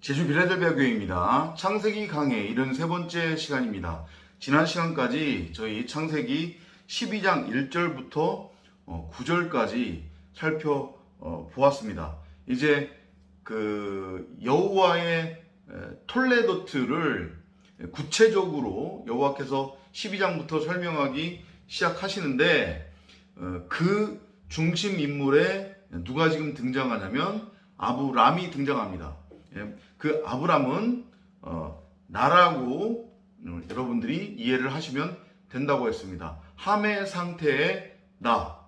제주 빌라델비아 교회입니다. 창세기 강의 73번째 시간입니다. 지난 시간까지 저희 창세기 12장 1절부터 9절까지 살펴보았습니다. 이제 여호와의 톨레도트를 구체적으로 여호와께서 12장부터 설명하기 시작하시는데 그 중심 인물에 누가 지금 등장하냐면 아브람이 등장합니다. 그 아브람은 나라고 여러분들이 이해를 하시면 된다고 했습니다. 함의 상태의 나라고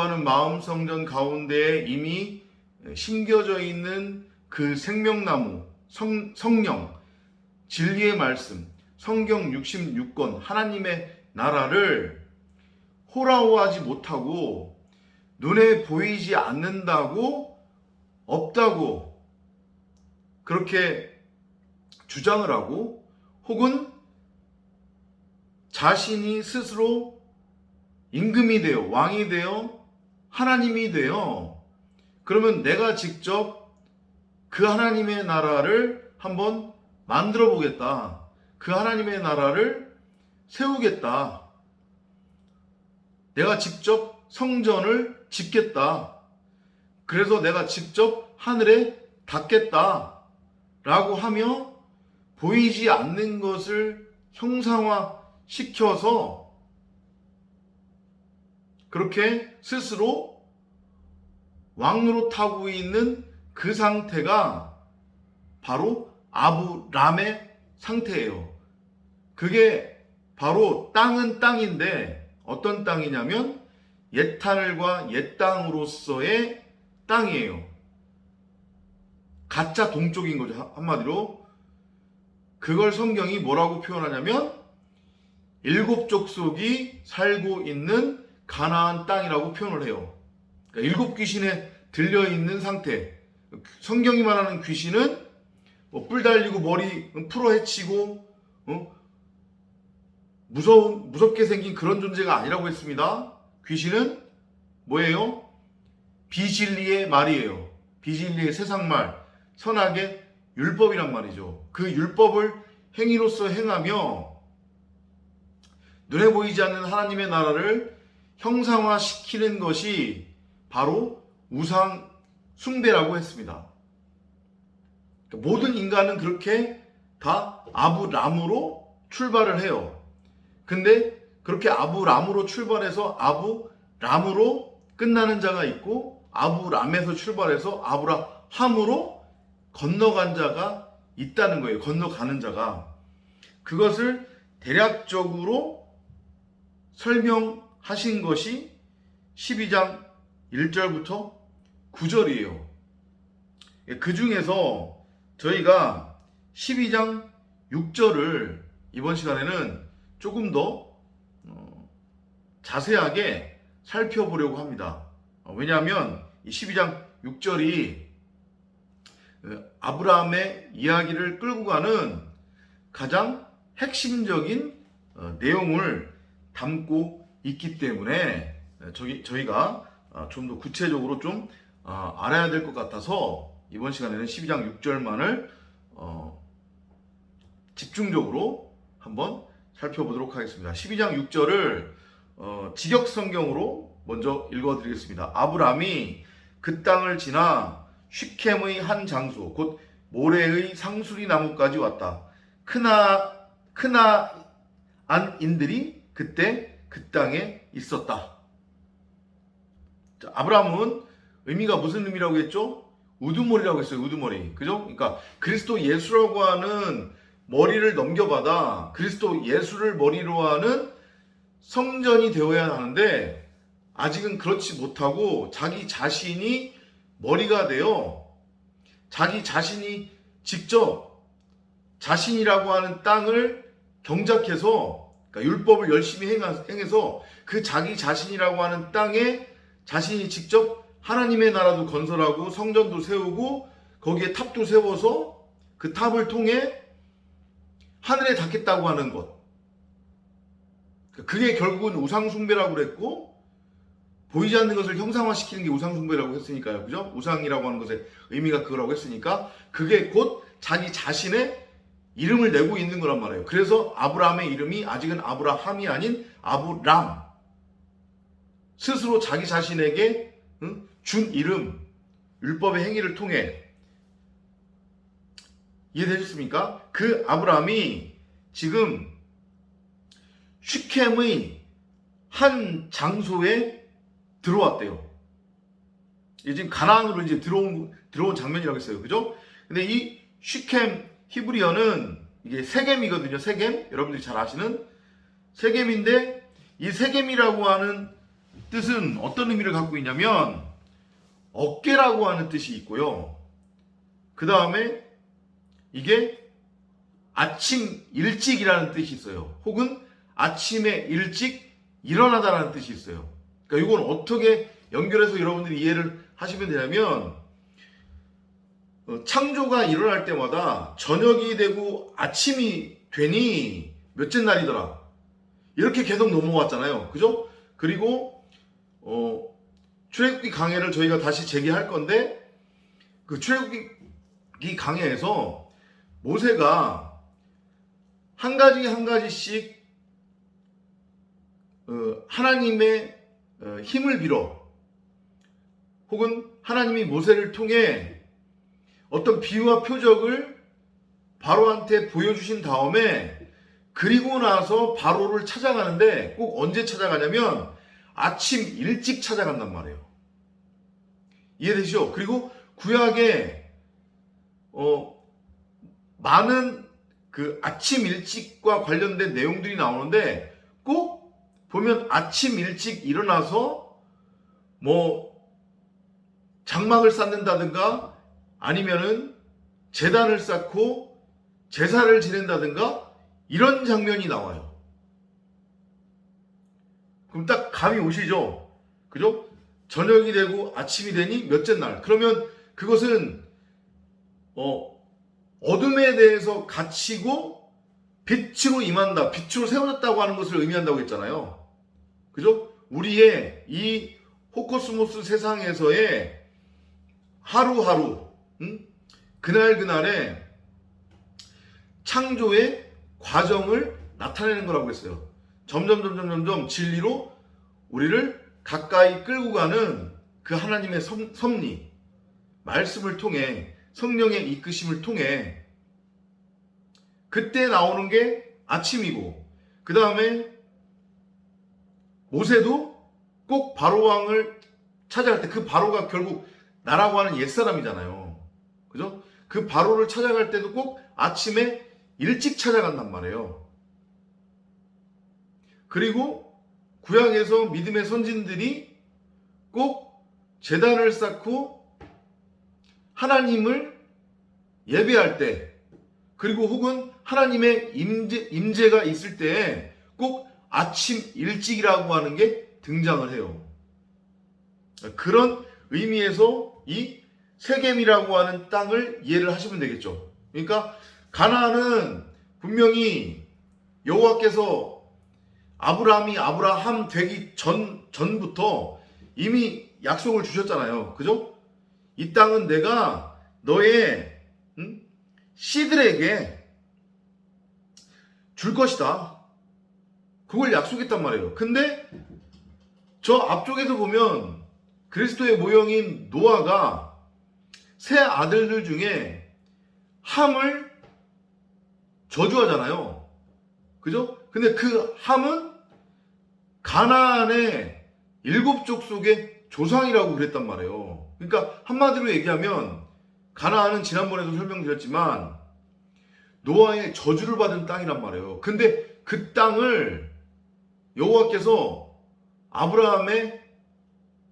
하는 마음 성전 가운데에 이미 심겨져 있는 그 생명나무, 성령, 진리의 말씀, 성경 66권 하나님의 나라를 호라호하지 못하고 눈에 보이지 않는다고 없다고 그렇게 주장을 하고 혹은 자신이 스스로 임금이 되어 왕이 되어 하나님이 되어 그러면 내가 직접 그 하나님의 나라를 한번 만들어 보겠다. 그 하나님의 나라를 세우겠다. 내가 직접 성전을 짓겠다. 그래서 내가 직접 하늘에 닿겠다 라고 하며 보이지 않는 것을 형상화 시켜서 그렇게 스스로 왕노릇하고 있는 그 상태가 바로 아브람의 상태예요. 그게 바로 땅은 땅인데 어떤 땅이냐면 옛하늘과 옛 땅으로서의 땅이에요. 가짜 동쪽인 거죠. 한마디로 그걸 성경이 뭐라고 표현하냐면 일곱 족속이 살고 있는 가나안 땅이라고 표현을 해요. 그러니까 일곱 귀신에 들려있는 상태. 성경이 말하는 귀신은 뿔 달리고 머리 풀어 헤치고 무섭게 생긴 그런 존재가 아니라고 했습니다. 귀신은 뭐예요? 비진리의 말이에요. 비진리의 세상말, 선악의 율법이란 말이죠. 그 율법을 행위로서 행하며 눈에 보이지 않는 하나님의 나라를 형상화시키는 것이 바로 우상 숭배라고 했습니다. 모든 인간은 그렇게 다 아브람으로 출발을 해요. 근데 그렇게 아브람으로 출발해서 아브람으로 끝나는 자가 있고 아브람에서 출발해서 아브라함으로 건너간 자가 있다는 거예요. 건너가는 자가. 그것을 대략적으로 설명하신 것이 12장 1절부터 9절이에요. 그 중에서 저희가 12장 6절을 이번 시간에는 조금 더 자세하게 살펴보려고 합니다. 왜냐하면 이 12장 6절이 아브라함의 이야기를 끌고 가는 가장 핵심적인 내용을 담고 있기 때문에 저희가 좀 더 구체적으로 좀 알아야 될 것 같아서 이번 시간에는 12장 6절만을 집중적으로 한번 살펴보도록 하겠습니다. 12장 6절을 직역성경으로 먼저 읽어드리겠습니다. 아브람이 그 땅을 지나 시켐의 한 장소 곧 모레의 상수리 나무까지 왔다. 크나안인들이 그때 그 땅에 있었다. 자, 아브람은 의미가 무슨 의미라고 했죠? 우두머리라고 했어요. 우두머리. 그죠? 그러니까 그리스도 예수라고 하는 머리를 넘겨받아 그리스도 예수를 머리로 하는 성전이 되어야 하는데 아직은 그렇지 못하고 자기 자신이 머리가 되어 자기 자신이 직접 자신이라고 하는 땅을 경작해서 그러니까 율법을 열심히 행해서 그 자기 자신이라고 하는 땅에 자신이 직접 하나님의 나라도 건설하고 성전도 세우고 거기에 탑도 세워서 그 탑을 통해 하늘에 닿겠다고 하는 것. 그게 결국은 우상숭배라고 그랬고 보이지 않는 것을 형상화시키는 게 우상숭배라고 했으니까요. 그죠? 우상이라고 하는 것의 의미가 그거라고 했으니까 그게 곧 자기 자신의 이름을 내고 있는 거란 말이에요. 그래서 아브라함의 이름이 아직은 아브라함이 아닌 아브람. 스스로 자기 자신에게 준 이름, 율법의 행위를 통해. 이해되셨습니까? 그 아브라함이 지금 시켐의 한 장소에 들어왔대요. 지금 가나안으로 이제 들어온 장면이라고 했어요. 그죠? 근데 이 시켐 히브리어는 이게 세겜이거든요. 세겜. 여러분들이 잘 아시는 세겜인데 이 세겜이라고 하는 뜻은 어떤 의미를 갖고 있냐면 어깨라고 하는 뜻이 있고요. 그 다음에 이게 아침 일찍이라는 뜻이 있어요. 혹은 아침에 일찍 일어나다라는 뜻이 있어요. 그러니까 이건 어떻게 연결해서 여러분들이 이해를 하시면 되냐면 창조가 일어날 때마다 저녁이 되고 아침이 되니 몇째 날이더라. 이렇게 계속 넘어왔잖아요. 그죠? 그리고 출애굽기 강해를 저희가 다시 재개할 건데 그 출애굽기 강해에서 모세가 한 가지 한 가지씩 하나님의 힘을 빌어 혹은 하나님이 모세를 통해 어떤 비유와 표적을 바로한테 보여주신 다음에 그리고 나서 바로를 찾아가는데 꼭 언제 찾아가냐면 아침 일찍 찾아간단 말이에요. 이해되시죠? 그리고 구약에 많은 그 아침 일찍과 관련된 내용들이 나오는데 꼭 보면 아침 일찍 일어나서 뭐 장막을 쌓는다든가 아니면은 제단을 쌓고 제사를 지낸다든가 이런 장면이 나와요. 그럼 딱 감이 오시죠? 그죠? 저녁이 되고 아침이 되니 몇째 날. 그러면 그것은 어둠에 대해서 갇히고 빛으로 임한다. 빛으로 세워졌다고 하는 것을 의미한다고 했잖아요. 그죠? 우리의 이 호코스모스 세상에서의 하루하루, 그날그날의 창조의 과정을 나타내는 거라고 했어요. 점점 진리로 우리를 가까이 끌고 가는 그 하나님의 섭리, 말씀을 통해 성령의 이끄심을 통해 그때 나오는 게 아침이고 그 다음에 모세도 꼭 바로왕을 찾아갈 때 그 바로가 결국 나라고 하는 옛사람이잖아요. 그죠? 그 바로를 찾아갈 때도 꼭 아침에 일찍 찾아간단 말이에요. 그리고 구약에서 믿음의 선진들이 꼭 제단을 쌓고 하나님을 예배할 때 그리고 혹은 하나님의 임재가 있을 때 꼭 아침 일찍이라고 하는 게 등장을 해요. 그런 의미에서 이 세겜이라고 하는 땅을 이해를 하시면 되겠죠. 그러니까 가나안은 분명히 여호와께서 아브라함이 아브라함 되기 전부터 이미 약속을 주셨잖아요. 그죠? 이 땅은 내가 너의 씨들에게 줄 것이다. 그걸 약속했단 말이에요. 근데 저 앞쪽에서 보면 그리스도의 모형인 노아가 세 아들들 중에 함을 저주하잖아요. 그죠? 근데 그 함은 가나안의 7족속의 조상이라고 그랬단 말이에요. 그러니까 한마디로 얘기하면 가나안은 지난번에도 설명드렸지만 노아의 저주를 받은 땅이란 말이에요. 근데 그 땅을 여호와께서 아브라함의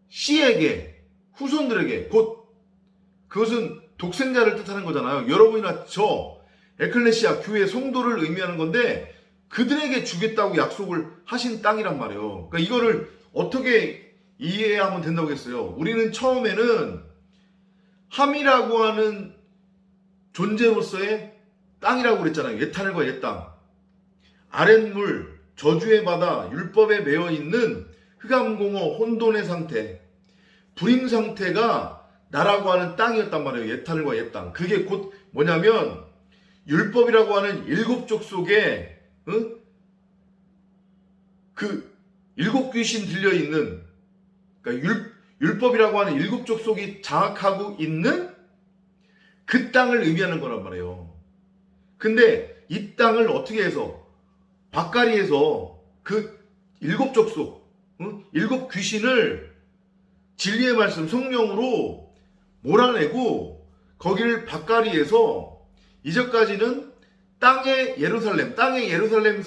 씨에게 후손들에게 곧 그것은 독생자를 뜻하는 거잖아요. 여러분이나 저 에클레시아 교회 성도를 의미하는 건데 그들에게 주겠다고 약속을 하신 땅이란 말이에요. 그러니까 이거를 어떻게 이해하면 된다고 했어요. 우리는 처음에는 함이라고 하는 존재로서의 땅이라고 그랬잖아요. 옛하늘과 옛땅. 아랫물, 저주의 바다, 율법에 매여 있는 흑암공허 혼돈의 상태, 불임 상태가 나라고 하는 땅이었단 말이에요. 옛하늘과 옛 땅. 그게 곧 뭐냐면 율법이라고 하는 일곱 족속에 그 일곱 귀신 들려있는, 그러니까 율법이라고 하는 일곱 족속이 장악하고 있는 그 땅을 의미하는 거란 말이에요. 근데 이 땅을 어떻게 해서 밭가리에서 그 일곱 족속, 일곱 귀신을 진리의 말씀 성령으로 몰아내고 거기를 밭가리에서 이제까지는 땅의 예루살렘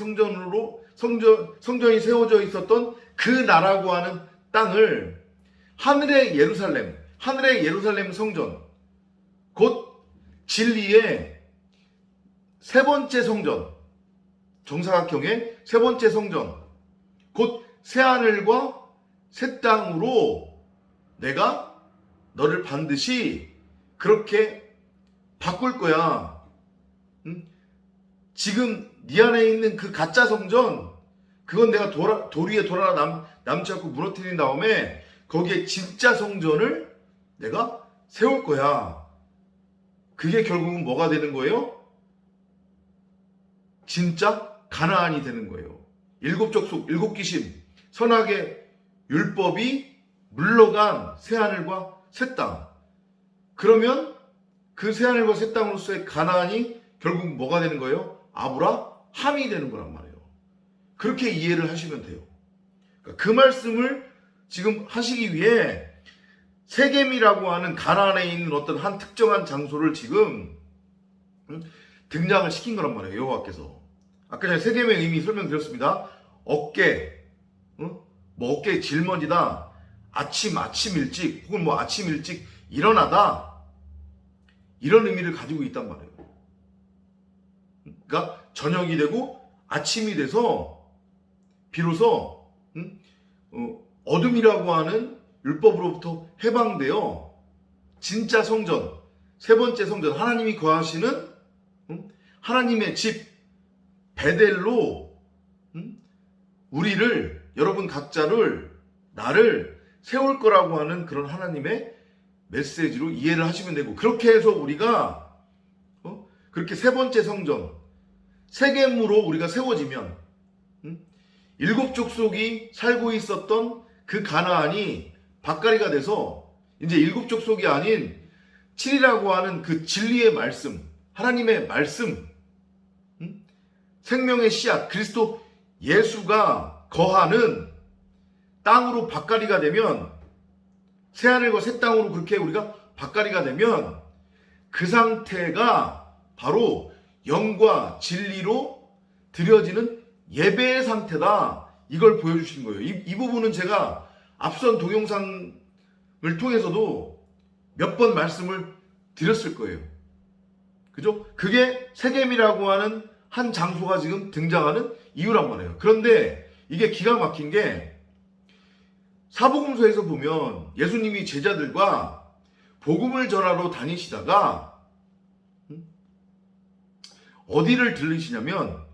성전이 세워져 있었던 그 나라고 하는 땅을 하늘의 예루살렘 성전, 곧 진리의 세 번째 성전, 정사각형의 세 번째 성전, 곧 새하늘과 새 땅으로 내가 너를 반드시 그렇게 바꿀 거야. 지금 네 안에 있는 그 가짜 성전, 그건 내가 돌 위에 남지 않고 무너뜨린 다음에 거기에 진짜 성전을 내가 세울 거야. 그게 결국은 뭐가 되는 거예요? 진짜 가나안이 되는 거예요. 일곱 족속, 일곱 귀신, 선악의 율법이 물러간 새하늘과 새 땅. 그러면 그 새하늘과 새 땅으로서의 가나안이 결국 뭐가 되는 거예요? 아브라함이 되는 거란 말이에요. 그렇게 이해를 하시면 돼요. 그 말씀을 지금 하시기 위해 세겜이라고 하는 가나안에 있는 어떤 한 특정한 장소를 지금 등장을 시킨 거란 말이에요. 여호와께서. 아까 전에 세겜의 의미 설명드렸습니다. 어깨, 뭐 어깨에 짊어지다, 아침 일찍, 혹은 뭐 아침 일찍 일어나다, 이런 의미를 가지고 있단 말이에요. 그러니까 저녁이 되고 아침이 돼서 비로소 어둠이라고 하는 율법으로부터 해방되어 진짜 성전, 세 번째 성전, 하나님이 거하시는 하나님의 집 베델로 우리를, 여러분 각자를, 나를 세울 거라고 하는 그런 하나님의 메시지로 이해를 하시면 되고, 그렇게 해서 우리가 그렇게 세 번째 성전 세겜으로 우리가 세워지면 일곱 족속이 살고 있었던 그 가나안이 밭가리가 돼서 이제 일곱 족속이 아닌 7이라고 하는 그 진리의 말씀, 하나님의 말씀, 생명의 씨앗 그리스도 예수가 거하는 땅으로 밭가리가 되면, 새하늘과 새 땅으로 그렇게 우리가 밭가리가 되면 그 상태가 바로 영과 진리로 드려지는 예배의 상태다. 이걸 보여주신 거예요. 이 부분은 제가 앞선 동영상을 통해서도 몇 번 말씀을 드렸을 거예요. 그죠? 그게 세겜이라고 하는 한 장소가 지금 등장하는 이유란 말이에요. 그런데 이게 기가 막힌 게, 사복음서에서 보면 예수님이 제자들과 복음을 전하러 다니시다가 어디를 들리시냐면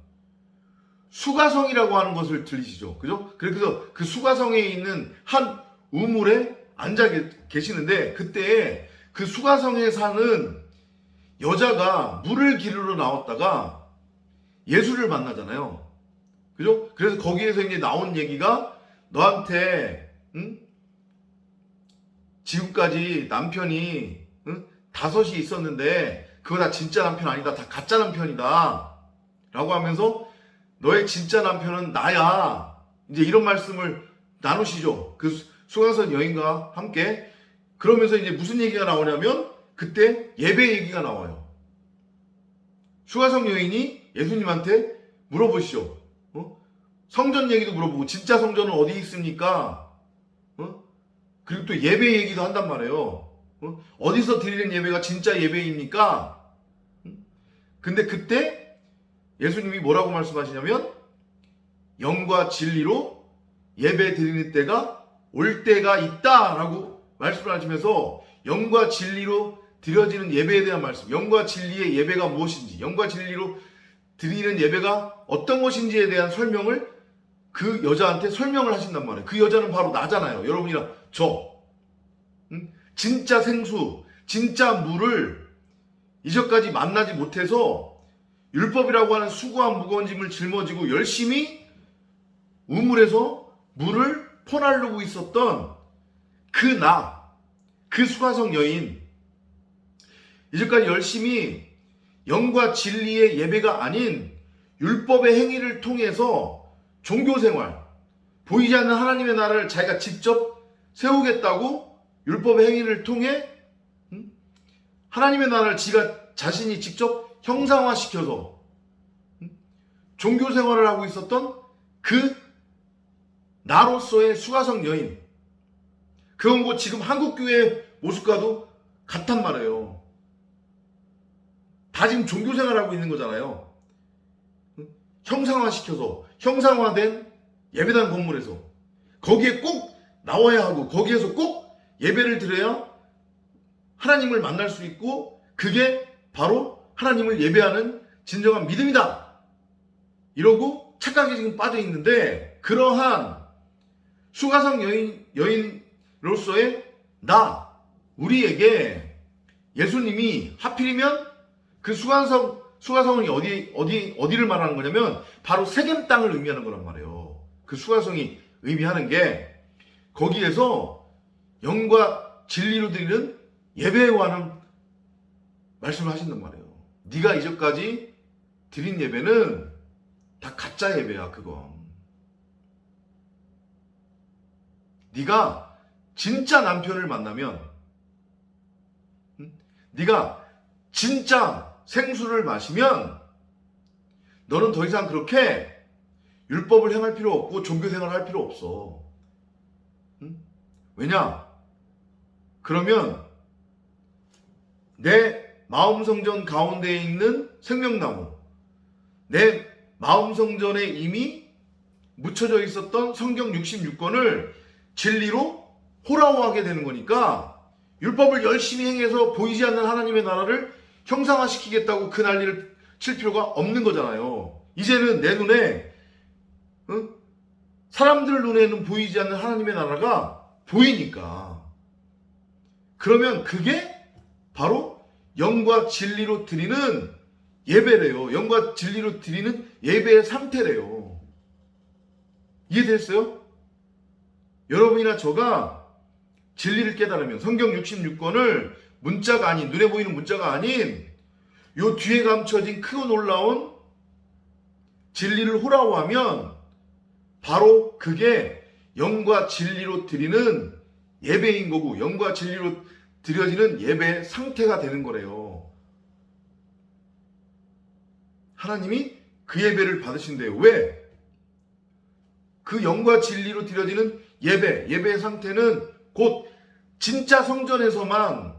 수가성이라고 하는 것을 들리시죠. 그죠? 그래서 그 수가성에 있는 한 우물에 앉아 계시는데, 그때 그 수가성에 사는 여자가 물을 기르러 나왔다가 예수를 만나잖아요. 그죠? 그래서 거기에서 이제 나온 얘기가, 너한테 지금까지 남편이 5이 있었는데 그거 다 진짜 남편 아니다, 다 가짜 남편이다 라고 하면서 너의 진짜 남편은 나야, 이제 이런 말씀을 나누시죠. 그 수강선 여인과 함께. 그러면서 이제 무슨 얘기가 나오냐면 그때 예배 얘기가 나와요. 수가성 여인이 예수님한테 물어보시죠. 성전 얘기도 물어보고, 진짜 성전은 어디 있습니까? 그리고 또 예배 얘기도 한단 말이에요. 어디서 드리는 예배가 진짜 예배입니까? 근데 그때 예수님이 뭐라고 말씀하시냐면, 영과 진리로 예배 드리는 때가 올 때가 있다라고 말씀을 하시면서, 영과 진리로 드려지는 예배에 대한 말씀, 영과 진리의 예배가 무엇인지, 영과 진리로 드리는 예배가 어떤 것인지에 대한 설명을 그 여자한테 설명을 하신단 말이에요. 그 여자는 바로 나잖아요. 여러분이랑 저. 진짜 생수, 진짜 물을 이제까지 만나지 못해서 율법이라고 하는 수고한 무거운 짐을 짊어지고 열심히 우물에서 물을 퍼나르고 있었던 그 수가성 여인, 이제까지 열심히 영과 진리의 예배가 아닌 율법의 행위를 통해서 종교생활, 보이지 않는 하나님의 나라를 자기가 직접 세우겠다고 율법의 행위를 통해 하나님의 나라를 자신이 직접 형상화시켜서 종교생활을 하고 있었던 그 나로서의 수가성 여인, 그건 뭐 지금 한국교회 모습과도 같단 말이에요. 다 지금 종교생활하고 있는 거잖아요. 형상화시켜서 형상화된 예배당 건물에서 거기에 꼭 나와야 하고 거기에서 꼭 예배를 드려야 하나님을 만날 수 있고 그게 바로 하나님을 예배하는 진정한 믿음이다, 이러고 착각에 지금 빠져 있는데, 그러한 수가성 여인으로서의 우리에게 예수님이 하필이면 그 수가성이 어디를 말하는 거냐면 바로 세겜 땅을 의미하는 거란 말이에요. 그 수가성이 의미하는 게 거기에서 영과 진리로 드리는 예배에 관한 말씀을 하신단 말이에요. 네가 이제까지 드린 예배는 다 가짜 예배야. 그건 네가 진짜 남편을 만나면, 네가 진짜 생수를 마시면 너는 더 이상 그렇게 율법을 행할 필요 없고 종교생활을 할 필요 없어. 왜냐? 그러면 내 마음성전 가운데에 있는 생명나무, 내 마음성전에 이미 묻혀져 있었던 성경 66권을 진리로 호라호하게 되는 거니까 율법을 열심히 행해서 보이지 않는 하나님의 나라를 형상화시키겠다고 그 난리를 칠 필요가 없는 거잖아요. 이제는 내 눈에, 사람들 눈에는 보이지 않는 하나님의 나라가 보이니까, 그러면 그게 바로 영과 진리로 드리는 예배래요. 영과 진리로 드리는 예배의 상태래요. 이해됐어요? 여러분이나 저가 진리를 깨달으면 성경 66권을 문자가 아닌, 눈에 보이는 문자가 아닌 요 뒤에 감춰진 크고 놀라운 진리를 호라호하면 바로 그게 영과 진리로 드리는 예배인 거고, 영과 진리로 드려지는 예배의 상태가 되는 거래요. 하나님이 그 예배를 받으신대요. 왜? 그 영과 진리로 드려지는 예배의 상태는 곧 진짜 성전에서만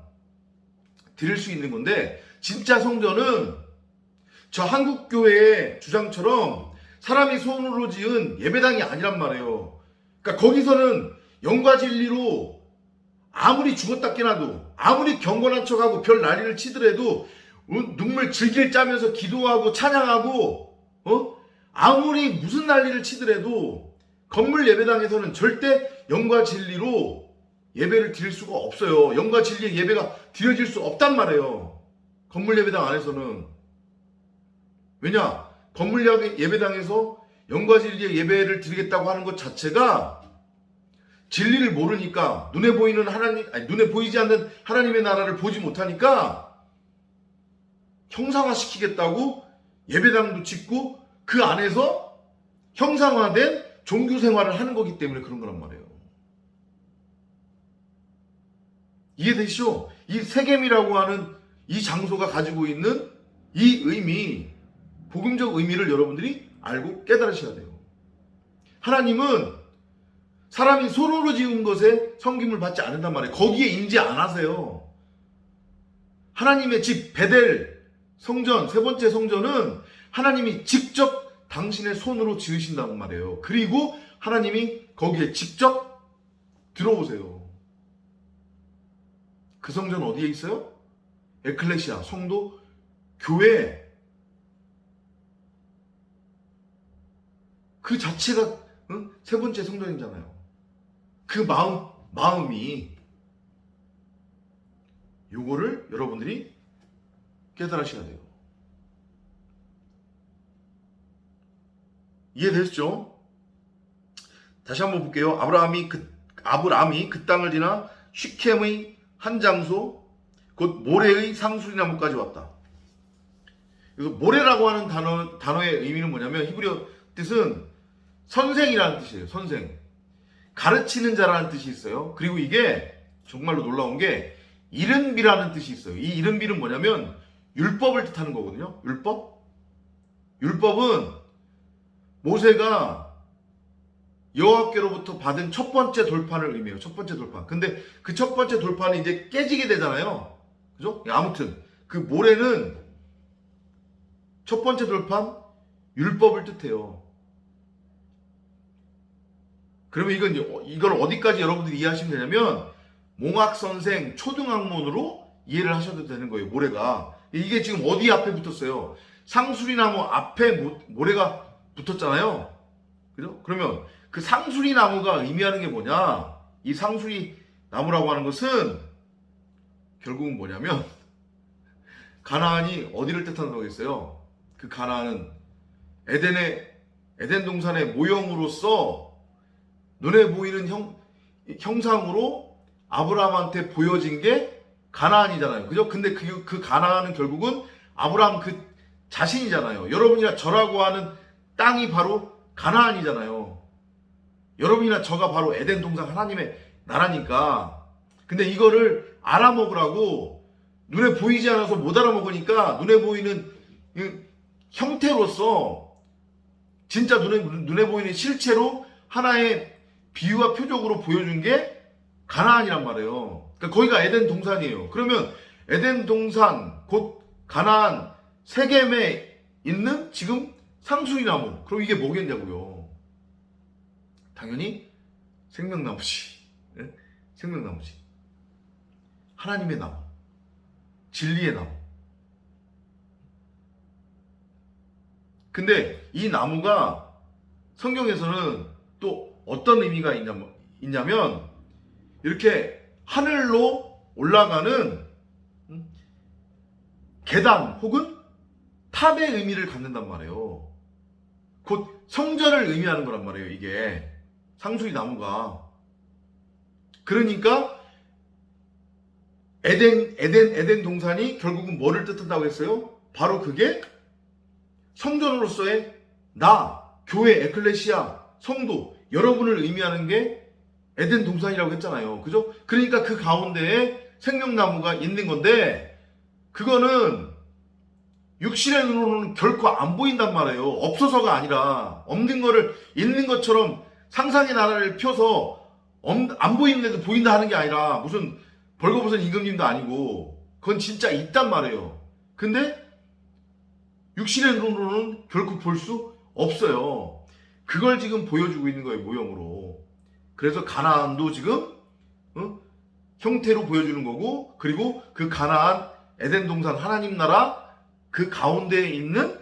드릴 수 있는 건데, 진짜 성전은 저 한국교회의 주장처럼 사람이 손으로 지은 예배당이 아니란 말이에요. 그러니까 거기서는 영과 진리로 아무리 죽었다 깨나도, 아무리 경건한 척하고 별 난리를 치더라도, 눈물 질질 짜면서 기도하고 찬양하고, 아무리 무슨 난리를 치더라도 건물 예배당에서는 절대 영과 진리로 예배를 드릴 수가 없어요. 영과 진리의 예배가 드려질 수 없단 말이에요. 건물 예배당 안에서는. 왜냐? 건물 예배당에서 영과 진리의 예배를 드리겠다고 하는 것 자체가 진리를 모르니까, 눈에 보이지 않는 하나님의 나라를 보지 못하니까 형상화시키겠다고 예배당도 짓고 그 안에서 형상화된 종교 생활을 하는 거기 때문에 그런 거란 말이에요. 이해되시죠? 이 세겜이라고 하는 이 장소가 가지고 있는 이 의미, 복음적 의미를 여러분들이 알고 깨달으셔야 돼요. 하나님은 사람이 손으로 지은 것에 섬김을 받지 않는단 말이에요. 거기에 임재 안 하세요. 하나님의 집 베델 성전, 세 번째 성전은 하나님이 직접 당신의 손으로 지으신단 말이에요. 그리고 하나님이 거기에 직접 들어오세요. 그 성전 어디에 있어요? 에클레시아, 성도, 교회. 그 자체가 응? 세 번째 성전이잖아요. 그 마음이 요거를 여러분들이 깨달으셔야 돼요. 이해되셨죠? 다시 한번 볼게요. 아브라함이 그 땅을 지나 시켐의 한 장소 곧 모레의 상수리나무까지 왔다. 그래서 모레라고 하는 단어의 의미는 뭐냐면 히브리어 뜻은 선생이라는 뜻이에요. 선생. 가르치는 자라는 뜻이 있어요. 그리고 이게 정말로 놀라운 게 이른비라는 뜻이 있어요. 이 이른비는 뭐냐면 율법을 뜻하는 거거든요. 율법은 모세가 여호와께로부터 받은 첫 번째 돌판을 의미해요. 첫 번째 돌판. 근데 그 첫 번째 돌판이 이제 깨지게 되잖아요. 그죠? 아무튼 그 모래는 첫 번째 돌판 율법을 뜻해요. 그러면 이걸 어디까지 여러분들이 이해하시면 되냐면 몽학선생 초등학문으로 이해를 하셔도 되는 거예요. 모래가. 이게 지금 어디 앞에 붙었어요? 상수리나무 앞에 모래가 붙었잖아요. 그죠? 그러면 그 상수리나무가 의미하는 게 뭐냐? 이 상수리나무라고 하는 것은 결국은 뭐냐면 가나안이 어디를 뜻하는 거겠어요? 그 가나안은 에덴 동산의 모형으로서 눈에 보이는 형상으로 아브라함한테 보여진 게 가나안이잖아요. 그죠? 근데 그 가나안은 결국은 아브라함 그 자신이잖아요. 여러분이나 저라고 하는 땅이 바로 가나안이잖아요. 여러분이나 저가 바로 에덴 동산 하나님의 나라니까. 근데 이거를 알아먹으라고 눈에 보이지 않아서 못 알아먹으니까 눈에 보이는 형태로서 진짜 눈에 보이는 실체로 하나의 비유와 표적으로 보여준 게 가나안이란 말이에요. 그러니까 거기가 에덴 동산이에요. 그러면 에덴 동산 곧 가나안 세겜에 있는 지금 상수리나무. 그럼 이게 뭐겠냐고요. 당연히 생명나무지. 네? 생명나무지. 하나님의 나무. 진리의 나무. 근데 이 나무가 성경에서는 또 어떤 의미가 있냐면 이렇게 하늘로 올라가는 계단 혹은 탑의 의미를 갖는단 말이에요. 곧 성전을 의미하는 거란 말이에요. 이게 상수리 나무가. 그러니까 에덴 동산이 결국은 뭐를 뜻한다고 했어요? 바로 그게 성전으로서의 교회, 에클레시아, 성도, 여러분을 의미하는 게 에덴 동산이라고 했잖아요. 그죠? 그러니까 그 가운데에 생명나무가 있는 건데 그거는 육신의 눈으로는 결코 안 보인단 말이에요. 없어서가 아니라 없는 거를 있는 것처럼 상상의 나라를 펴서 안 보이는데도 보인다 하는 게 아니라 무슨 벌거벗은 임금님도 아니고 그건 진짜 있단 말이에요. 근데 육신의 눈으로는 결코 볼 수 없어요. 그걸 지금 보여주고 있는 거예요. 모형으로. 그래서 가나안도 지금 형태로 보여주는 거고 그리고 그 가나안 에덴 동산 하나님 나라 그 가운데에 있는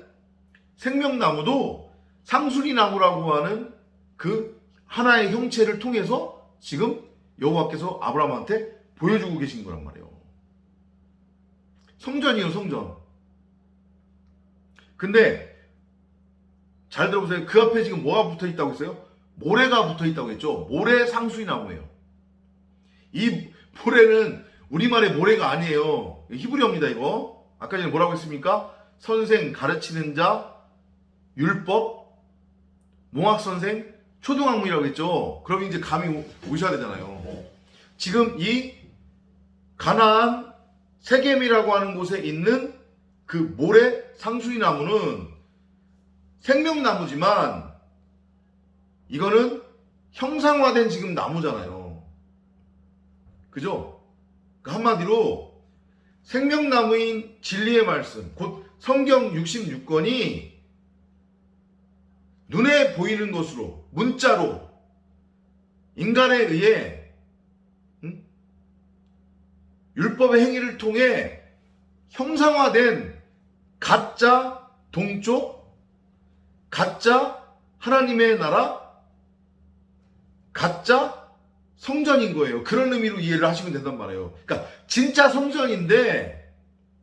생명나무도 상수리나무라고 하는 그 하나의 형체를 통해서 지금 여호와께서 아브라함한테 보여주고 계신 거란 말이에요. 성전이에요. 성전. 근데 잘 들어보세요. 그 앞에 지금 뭐가 붙어 있다고 했어요? 모래가 붙어 있다고 했죠. 모래 상수리나무예요. 이 모래는 우리말의 모래가 아니에요. 히브리어입니다. 이거 아까 전에 뭐라고 했습니까? 선생, 가르치는 자, 율법, 몽학선생, 초등학문이라고 했죠. 그럼 이제 감이 오셔야 되잖아요. 지금 이 가나안 세겜이라고 하는 곳에 있는 그 모래 상수리나무는 생명나무지만 이거는 형상화된 지금 나무잖아요. 그죠? 한마디로 생명나무인 진리의 말씀, 곧 성경 66권이 눈에 보이는 것으로, 문자로 인간에 의해 율법의 행위를 통해 형상화된 가짜 동쪽, 가짜 하나님의 나라, 가짜 성전인 거예요. 그런 의미로 이해를 하시면 된단 말이에요. 그러니까 진짜 성전인데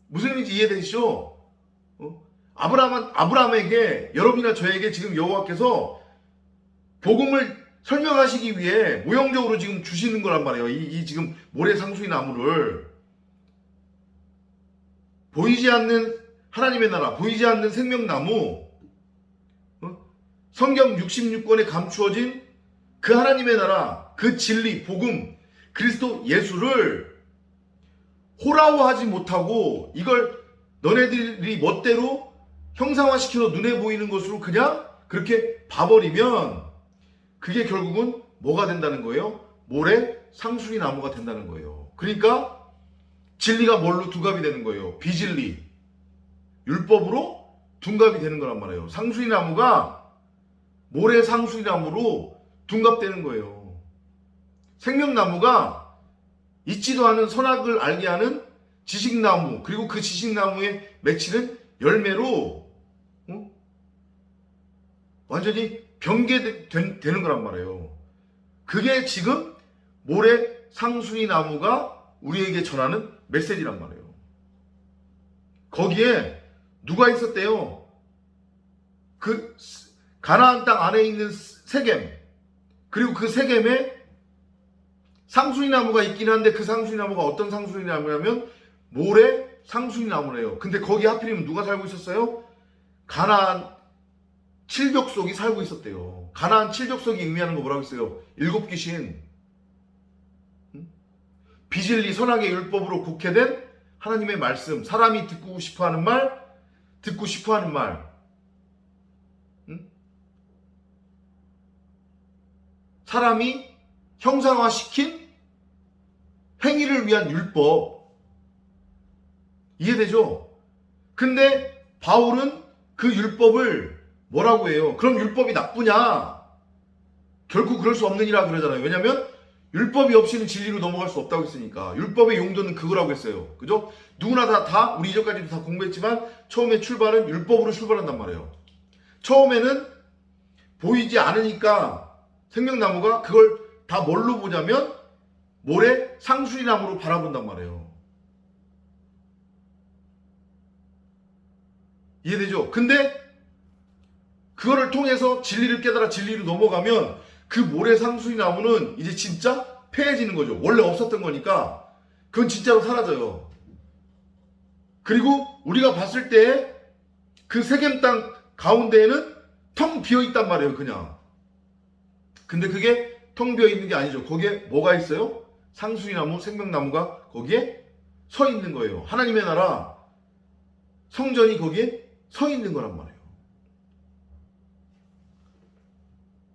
무슨 의미인지 이해되시죠? 아브라함에게, 여러분이나 저에게 지금 여호와께서 복음을 설명하시기 위해 모형적으로 지금 주시는 거란 말이에요. 이 지금 모래 상수리 나무를 보이지 않는 하나님의 나라, 보이지 않는 생명나무, 성경 66권에 감추어진 그 하나님의 나라, 그 진리, 복음, 그리스도 예수를 호라워하지 못하고 이걸 너네들이 멋대로 형상화시켜서 눈에 보이는 것으로 그냥 그렇게 봐버리면 그게 결국은 뭐가 된다는 거예요? 모래 상수리 나무가 된다는 거예요. 그러니까 진리가 뭘로 둔갑이 되는 거예요? 비진리, 율법으로 둔갑이 되는 거란 말이에요. 상수리 나무가 모래 상수리 나무로 둔갑되는 거예요. 생명나무가 있지도 않은 선악을 알게 하는 지식나무, 그리고 그 지식나무에 맺히는 열매로 완전히 변개되는 거란 말이에요. 그게 지금 모래 상수리 나무가 우리에게 전하는 메시지란 말이에요. 거기에 누가 있었대요? 그 가나안 땅 안에 있는 세겜, 그리고 그 세겜에 상수리 나무가 있긴 한데 그 상수리 나무가 어떤 상수리 나무냐면 모래 상수리 나무래요. 근데 거기 하필이면 누가 살고 있었어요? 가나안 칠족속이 살고 있었대요. 가나안 칠족속이 의미하는 거 뭐라고 했어요? 7귀신. 비진리 선악의 율법으로 곡해된 하나님의 말씀, 사람이 듣고 싶어하는 말, 듣고 싶어하는 말, 사람이 형상화시킨 행위를 위한 율법. 이해되죠? 근데 바울은 그 율법을 뭐라고 해요? 그럼 율법이 나쁘냐? 결코 그럴 수 없느니라 그러잖아요. 왜냐하면 율법이 없이는 진리로 넘어갈 수 없다고 했으니까. 율법의 용도는 그거라고 했어요. 그죠? 누구나 다 우리 이전까지도 다 공부했지만 처음에 출발은 율법으로 출발한단 말이에요. 처음에는 보이지 않으니까 생명나무가 그걸 다 뭘로 보냐면 모래 상수리 나무로 바라본단 말이에요. 이해되죠? 근데 그거를 통해서 진리를 깨달아 진리로 넘어가면 그 모래 상수리 나무는 이제 진짜 폐해지는 거죠. 원래 없었던 거니까 그건 진짜로 사라져요. 그리고 우리가 봤을 때 그 세겜 땅 가운데에는 텅 비어 있단 말이에요. 그냥. 근데 그게 텅 비어 있는 게 아니죠. 거기에 뭐가 있어요? 상수리 나무, 생명나무가 거기에 서 있는 거예요. 하나님의 나라 성전이 거기에 서 있는 거란 말이에요.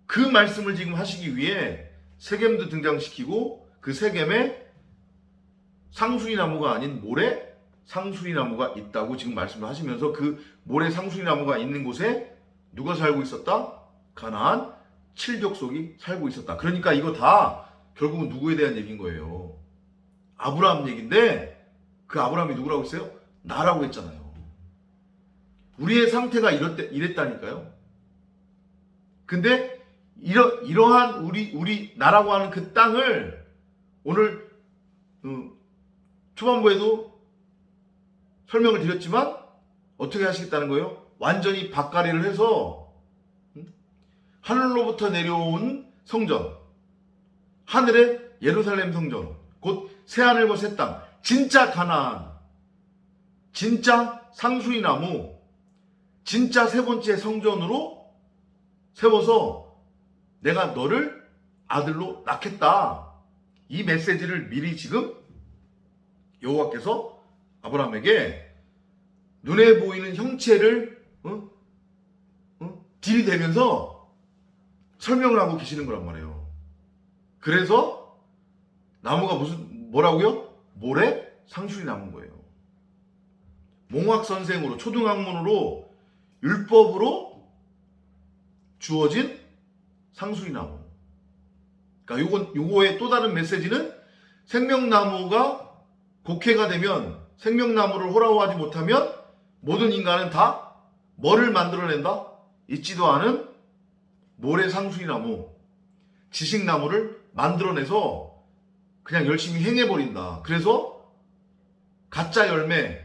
그 말씀을 지금 하시기 위해 세겜도 등장시키고 그 세겜에 상수리 나무가 아닌 모래 상수리 나무가 있다고 지금 말씀을 하시면서 그 모래 상수리 나무가 있는 곳에 누가 살고 있었다? 가나안 칠족속이 살고 있었다. 그러니까 이거 다 결국은 누구에 대한 얘기인 거예요? 아브라함 얘기인데 그 아브라함이 누구라고 했어요? 나라고 했잖아요. 우리의 상태가 이랬다니까요. 근데 이러한 우리 나라고 하는 그 땅을 오늘 초반부에도 설명을 드렸지만 어떻게 하시겠다는 거예요? 완전히 밭가리를 해서 하늘로부터 내려온 성전, 하늘의 예루살렘 성전, 곧 새하늘과 새 땅, 진짜 가나안, 진짜 상수리 나무, 진짜 세 번째 성전으로 세워서 내가 너를 아들로 낳겠다. 이 메시지를 미리 지금 여호와께서 아브라함에게 눈에 보이는 형체를 들이대면서 설명을 하고 계시는 거란 말이에요. 그래서 나무가 뭐라고요? 모래 상수리 나무인 거예요. 몽학 선생으로 초등학문으로 율법으로 주어진 상수리 나무. 그러니까 요거의 또 다른 메시지는 생명나무가 곡해가 되면 생명나무를 호라워하지 못하면 모든 인간은 다 뭐를 만들어낸다? 있지도 않은 모래 상수리 나무, 지식나무를 만들어내서 그냥 열심히 행해버린다. 그래서 가짜 열매,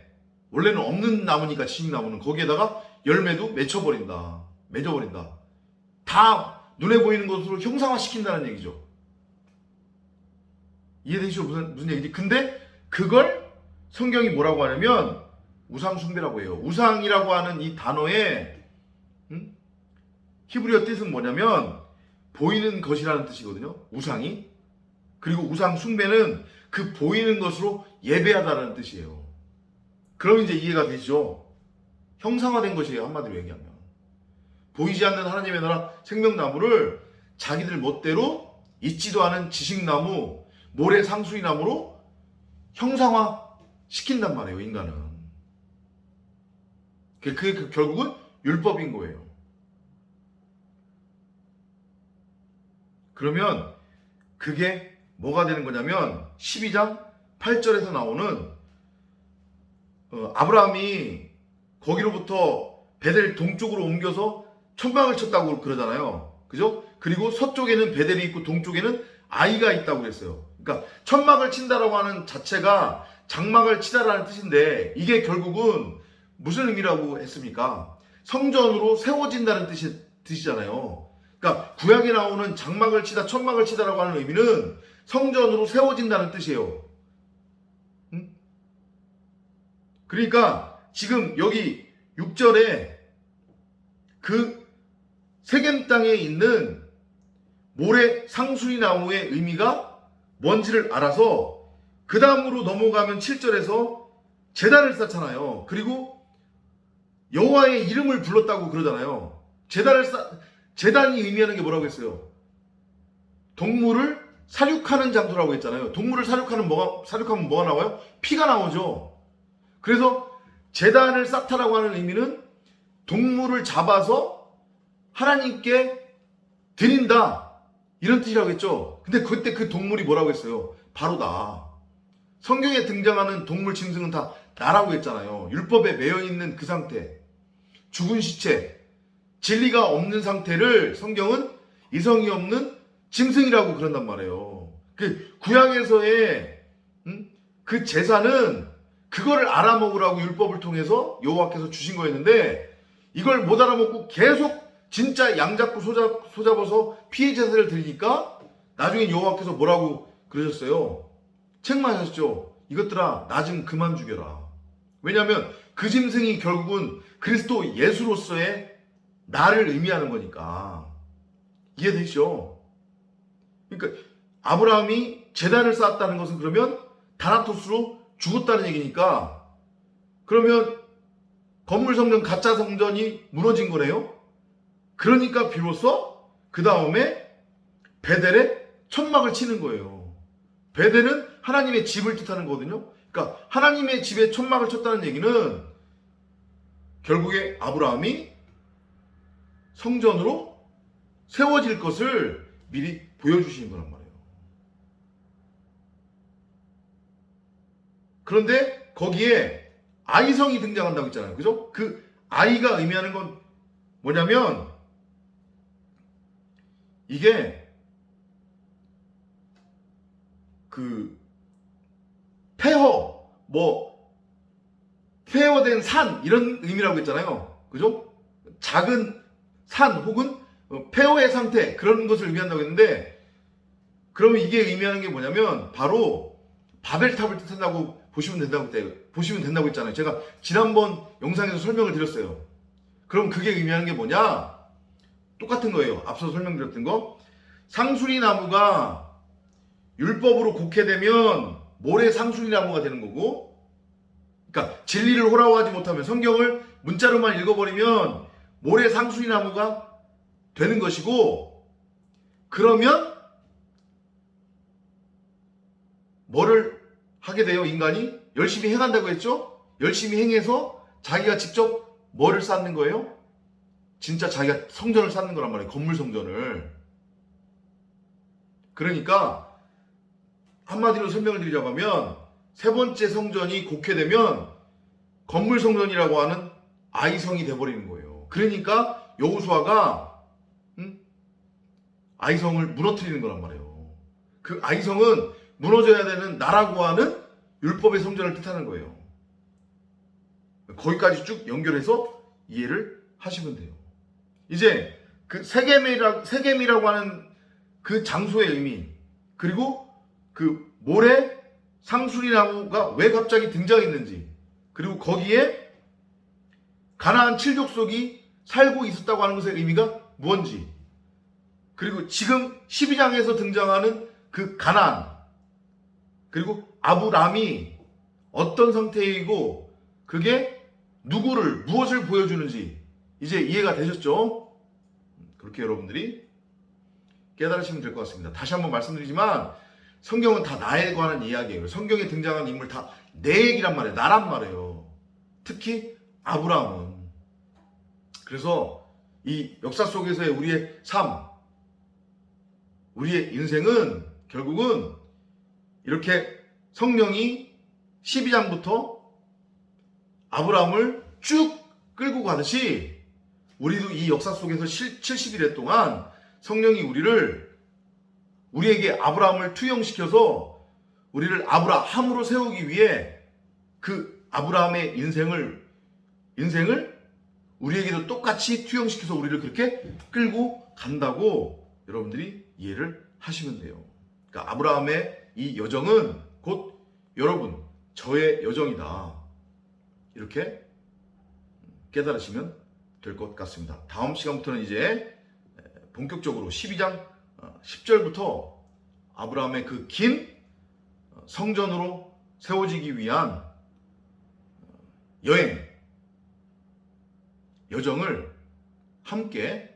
원래는 없는 나무니까 지식나무는 거기에다가 열매도 맺어버린다. 다 눈에 보이는 것으로 형상화시킨다는 얘기죠. 이해되시죠? 무슨 얘기지? 근데 그걸 성경이 뭐라고 하냐면 우상숭배라고 해요. 우상이라고 하는 이 단어의 히브리어 뜻은 뭐냐면 보이는 것이라는 뜻이거든요. 우상이. 그리고 우상숭배는 그 보이는 것으로 예배하다라는 뜻이에요. 그럼 이제 이해가 되시죠? 형상화된 것이에요. 한마디로 얘기하면. 보이지 않는 하나님의 나라 생명나무를 자기들 멋대로 있지도 않은 지식나무, 모래 상수리나무로 형상화 시킨단 말이에요. 인간은. 그게 결국은 율법인 거예요. 그러면 그게 뭐가 되는 거냐면 12장 8절에서 나오는 아브라함이 거기로부터 베델 동쪽으로 옮겨서 천막을 쳤다고 그러잖아요. 그죠? 그리고 서쪽에는 베델이 있고 동쪽에는 아이가 있다고 그랬어요. 그러니까 천막을 친다라고 하는 자체가 장막을 치다라는 뜻인데 이게 결국은 무슨 의미라고 했습니까? 성전으로 세워진다는 뜻이잖아요. 그러니까 구약에 나오는 장막을 치다, 천막을 치다라고 하는 의미는 성전으로 세워진다는 뜻이에요. 그러니까 지금 여기 6절에 그 세겜 땅에 있는 모래 상수리 나무의 의미가 뭔지를 알아서 그 다음으로 넘어가면 7절에서 제단을 쌓잖아요. 그리고 여호와의 이름을 불렀다고 그러잖아요. 제단이 의미하는 게 뭐라고 했어요? 동물을 사육하는 장소라고 했잖아요. 동물을 사육하면 뭐가 나와요? 피가 나오죠. 그래서 제단을 쌓다라고 하는 의미는 동물을 잡아서 하나님께 드린다 이런 뜻이라고 했죠. 근데 그때 그 동물이 뭐라고 했어요? 바로 나. 성경에 등장하는 동물 짐승은 다 나라고 했잖아요. 율법에 매여있는 그 상태, 죽은 시체, 진리가 없는 상태를 성경은 이성이 없는 짐승이라고 그런단 말이에요. 그 구약에서의 그 제사는 그거를 알아먹으라고 율법을 통해서 여호와께서 주신 거였는데 이걸 못 알아먹고 계속 진짜 양 잡고 소 잡아서 피해 제사를 드리니까 나중에 여호와께서 뭐라고 그러셨어요? 책망하셨죠. 이것들아 나 좀 그만 죽여라. 왜냐하면 그 짐승이 결국은 그리스도 예수로서의 나를 의미하는 거니까. 이해되시죠? 그러니까 아브라함이 제단을 쌓았다는 것은 그러면 다나토스로 죽었다는 얘기니까 그러면 건물 성전 가짜 성전이 무너진 거네요. 그러니까 비로소 그 다음에 베델에 천막을 치는 거예요. 베델은 하나님의 집을 뜻하는 거거든요. 그러니까 하나님의 집에 천막을 쳤다는 얘기는 결국에 아브라함이 성전으로 세워질 것을 미리 보여주시는 거란 말이에요. 그런데 거기에 아이성이 등장한다고 했잖아요. 그죠? 그 아이가 의미하는 건 뭐냐면 이게 그 폐허된 산 이런 의미라고 했잖아요. 그죠? 작은 산 혹은 폐허의 상태 그런 것을 의미한다고 했는데 그러면 이게 의미하는 게 뭐냐면 바로 바벨탑을 뜻한다고 보시면 된다고 했잖아요. 제가 지난번 영상에서 설명을 드렸어요. 그럼 그게 의미하는 게 뭐냐? 똑같은 거예요. 앞서 설명드렸던 거. 상수리 나무가 율법으로 곡해되면 모래 상수리 나무가 되는 거고, 그러니까 진리를 호라워하지 못하면 성경을 문자로만 읽어버리면 모래 상수리 나무가 되는 것이고, 그러면 뭐를 하게 돼요? 인간이 열심히 행한다고 했죠? 열심히 행해서 자기가 직접 뭐를 쌓는 거예요? 진짜 자기가 성전을 쌓는 거란 말이에요. 건물 성전을. 그러니까 한마디로 설명을 드리자고 하면 세 번째 성전이 곡해되면 건물 성전이라고 하는 아이성이 돼버리는 거예요. 그러니까 여호수아가 아이성을 무너뜨리는 거란 말이에요. 그 아이성은 무너져야 되는 나라고 하는 율법의 성전을 뜻하는 거예요. 거기까지 쭉 연결해서 이해를 하시면 돼요. 이제 그 세겜이라고 하는 그 장소의 의미, 그리고 그 모래 상수리 나무가 왜 갑자기 등장했는지, 그리고 거기에 가나안 7족속이 살고 있었다고 하는 것의 의미가 무엇인지, 그리고 지금 12장에서 등장하는 그 가나안, 그리고 아브람이 어떤 상태이고 그게 무엇을 보여주는지 이제 이해가 되셨죠? 그렇게 여러분들이 깨달으시면 될 것 같습니다. 다시 한번 말씀드리지만 성경은 다 나에 관한 이야기예요. 성경에 등장하는 인물 다 내 얘기란 말이에요. 나란 말이에요. 특히 아브라함은. 그래서 이 역사 속에서의 우리의 삶, 우리의 인생은 결국은 이렇게 성령이 12장부터 아브라함을 쭉 끌고 가듯이 우리도 이 역사 속에서 70일에 동안 성령이 우리에게 아브라함을 투영시켜서 우리를 아브라함으로 세우기 위해 그 아브라함의 인생을 우리에게도 똑같이 투영시켜서 우리를 그렇게 끌고 간다고 여러분들이 이해를 하시면 돼요. 그러니까 아브라함의 이 여정은 곧 여러분, 저의 여정이다. 이렇게 깨달으시면 될 것 같습니다. 다음 시간부터는 이제 본격적으로 12장 10절부터 아브라함의 그 긴 성전으로 세워지기 위한 여정을 함께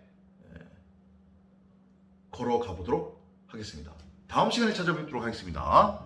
걸어가 보도록 하겠습니다. 다음 시간에 찾아뵙도록 하겠습니다.